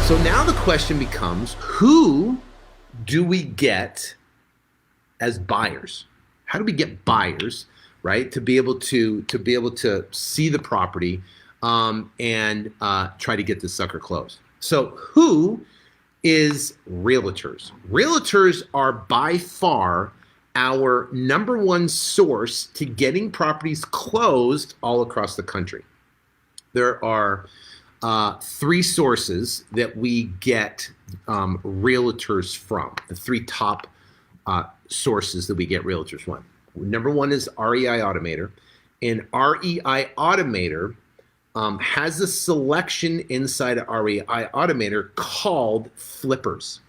So now the question becomes, who do we get as buyers? How do we get buyers, right, to be able to see the property and try to get this sucker closed? So who is realtors? Realtors are by far our number one source to getting properties closed all across the country. There are three sources that we get realtors from, the three top sources that we get realtors from. Number one is REI Automator, and REI Automator has a selection inside of REI Automator called flippers.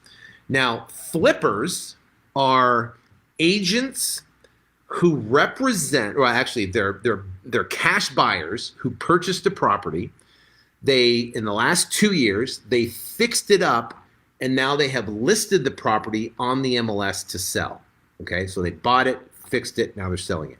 Now, flippers are agents who represent, or actually they're cash buyers who purchased a property. They, in the last 2 years, they fixed it up, and now they have listed the property on the MLS to sell. Okay, so they bought it, fixed it, now they're selling it.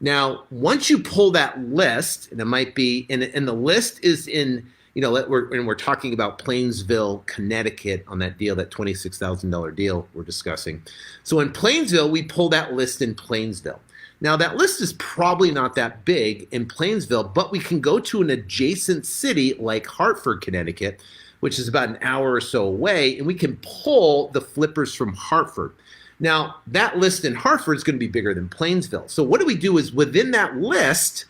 Now, once you pull that list, and it might be, and the list is in, we're talking about Plainsville, Connecticut on that deal, that $26,000 deal we're discussing. So in Plainsville, we pull that list in Plainsville. Now, that list is probably not that big in Plainsville, but we can go to an adjacent city like Hartford, Connecticut, which is about an hour or so away, and we can pull the flippers from Hartford. Now, that list in Hartford is going to be bigger than Plainsville. So what do we do is within that list,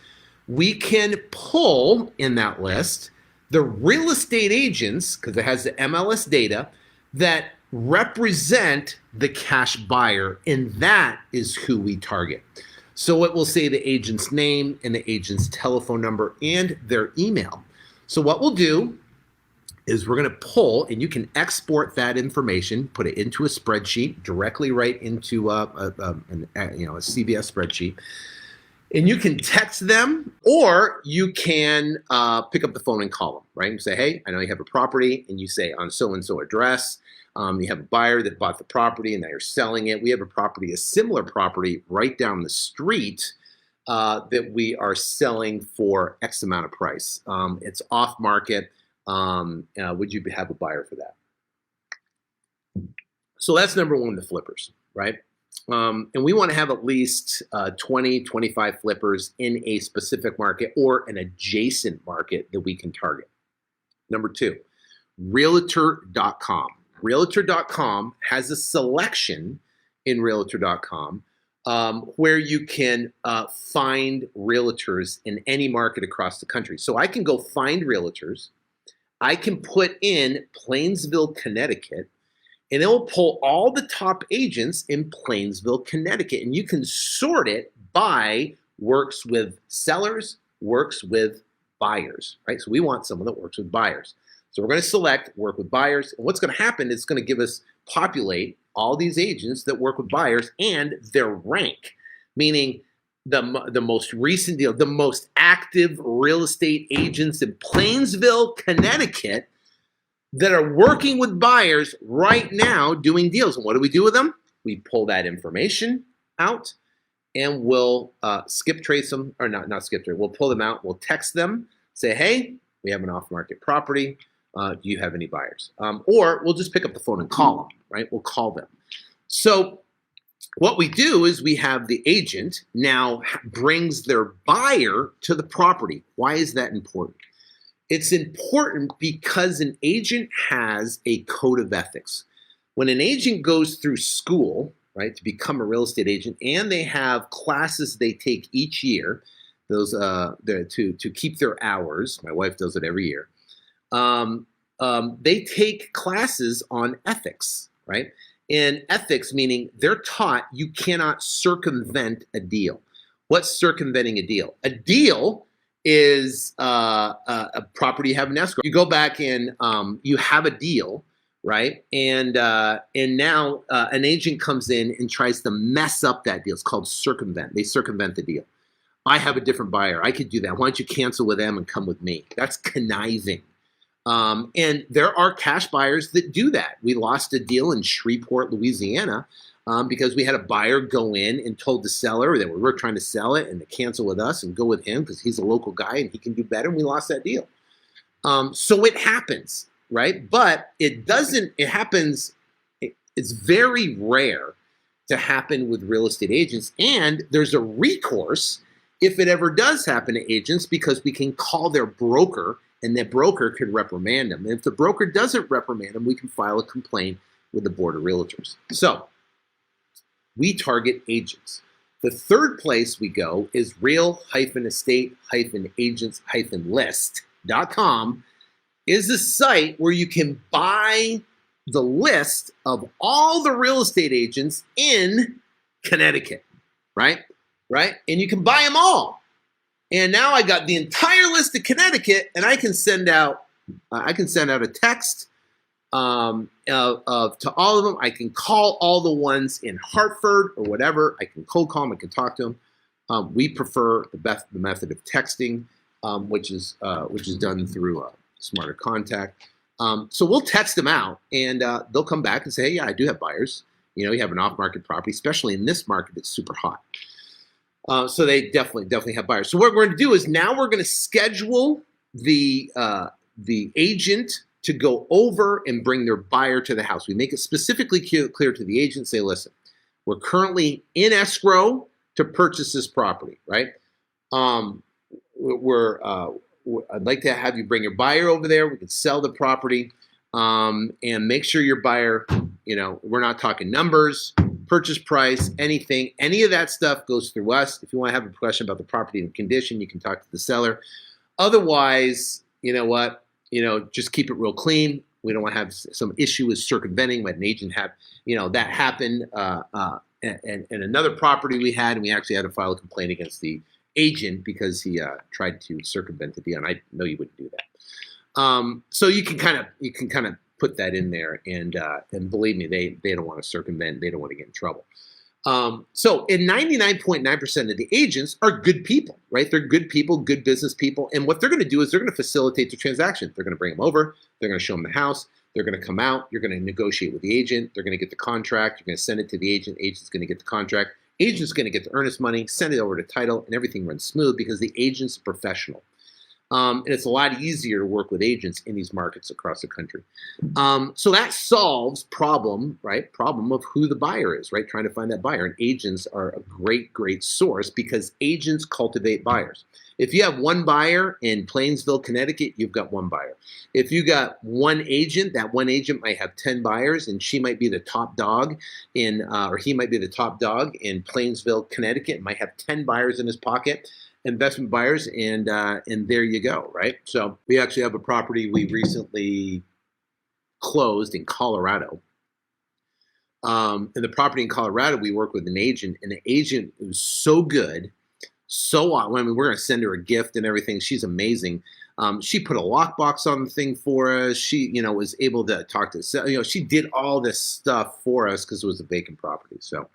we can pull in that list the real estate agents, because it has the MLS data, that represent the cash buyer, and that is who we target. So it will say the agent's name and the agent's telephone number and their email. So what we'll do is we're going to pull, and you can export that information, put it into a spreadsheet, directly right into a CVS spreadsheet, and you can text them, or you can pick up the phone and call them, right? And say, hey, I know you have a property, and you say on so-and-so address, you have a buyer that bought the property and now you're selling it. We have a similar property right down the street that we are selling for X amount of price. It's off market. Would you have a buyer for that? So that's number one, the flippers, right? And we want to have at least 20, 25 flippers in a specific market or an adjacent market that we can target. Number two, Realtor.com. Realtor.com has a selection in Realtor.com where you can find realtors in any market across the country. So I can go find realtors. I can put in Plainsville, Connecticut, and it will pull all the top agents in Plainsville, Connecticut. And you can sort it by works with sellers, works with buyers, right? So we want someone that works with buyers. So we're going to select work with buyers. And what's going to happen is it's going to give us populate all these agents that work with buyers and their rank, meaning the most recent deal, the most active real estate agents in Plainsville, Connecticut that are working with buyers right now doing deals. And what do we do with them? We pull that information out and we'll skip trace them, or not skip trace. We'll pull them out. We'll text them, say, hey, we have an off-market property. Do you have any buyers? Or we'll just pick up the phone and call them, right? We'll call them. So what we do is we have the agent now brings their buyer to the property. Why is that important? It's important because an agent has a code of ethics. When an agent goes through school, right, to become a real estate agent, and they have classes they take each year, those to keep their hours. My wife does it every year. They take classes on ethics, right? And ethics meaning they're taught you cannot circumvent a deal. What's circumventing a deal? A deal is a property you have in escrow. You go back and you have a deal, right? And now an agent comes in and tries to mess up that deal. It's called circumvent. They circumvent the deal. I have a different buyer. I could do that. Why don't you cancel with them and come with me? That's conniving. And there are cash buyers that do that. We lost a deal in Shreveport, Louisiana, because we had a buyer go in and told the seller that we were trying to sell it and to cancel with us and go with him because he's a local guy and he can do better, and we lost that deal. So it happens. right? But it doesn't, it happens, it's very rare to happen with real estate agents. And there's a recourse if it ever does happen to agents, because we can call their broker and that broker could reprimand them. And if the broker doesn't reprimand them, we can file a complaint with the Board of Realtors. So we target agents. The third place we go is real-estate-agents-list.com is a site where you can buy the list of all the real estate agents in Connecticut, right? Right? And you can buy them all. And now I got the entire list of Connecticut, and I can send out a text to all of them. I can call all the ones in Hartford or whatever. I can cold call them. I can talk to them. We prefer the method of texting, which is done through Smarter Contact. So we'll text them out, and they'll come back and say, "Hey, yeah, I do have buyers. You know, you have an off-market property, especially in this market that's super hot." So they definitely have buyers. So what we're going to do is now we're going to schedule the agent to go over and bring their buyer to the house. We make it specifically clear to the agent, say, listen, we're currently in escrow to purchase this property, right? I'd like to have you bring your buyer over there. We can sell the property, and make sure your buyer, you know, we're not talking numbers, purchase price, anything. Any of that stuff goes through us. If you want to have a question about the property and condition, you can talk to the seller. Otherwise, you know what? You know, just keep it real clean. We don't want to have some issue with circumventing. Let an agent have, you know, that happened. And another property we had, and we actually had to file a complaint against the agent because he tried to circumvent the deal, and I know you wouldn't do that. So you can kind of put that in there, and believe me, they don't want to circumvent. They don't want to get in trouble. So in 99.9% of the agents are good people, right? They're good people, good business people. And what they're going to do is they're going to facilitate the transaction. They're going to bring them over. They're going to show them the house. They're going to come out. You're going to negotiate with the agent. They're going to get the contract. You're going to send it to the agent. Agent's going to get the contract. Agent's going to get the earnest money, send it over to title, and everything runs smooth because the agent's a professional. And it's a lot easier to work with agents in these markets across the country. So that solves problem of who the buyer is, right? Trying to find that buyer. And agents are a great source because agents cultivate buyers. If you have one buyer in Plainsville, Connecticut, you've got one buyer. If you got one agent, that one agent might have 10 buyers, and she might be the top dog or he might be the top dog in Plainsville, Connecticut, might have 10 buyers in his pocket. Investment buyers, and there you go, right? So we actually have a property we recently closed in Colorado. And the property in Colorado, we work with an agent, and the agent was so good, I mean, we're going to send her a gift and everything. She's amazing. She put a lockbox on the thing for us. She, you know, was able to talk to, you know, she did all this stuff for us because it was a vacant property. So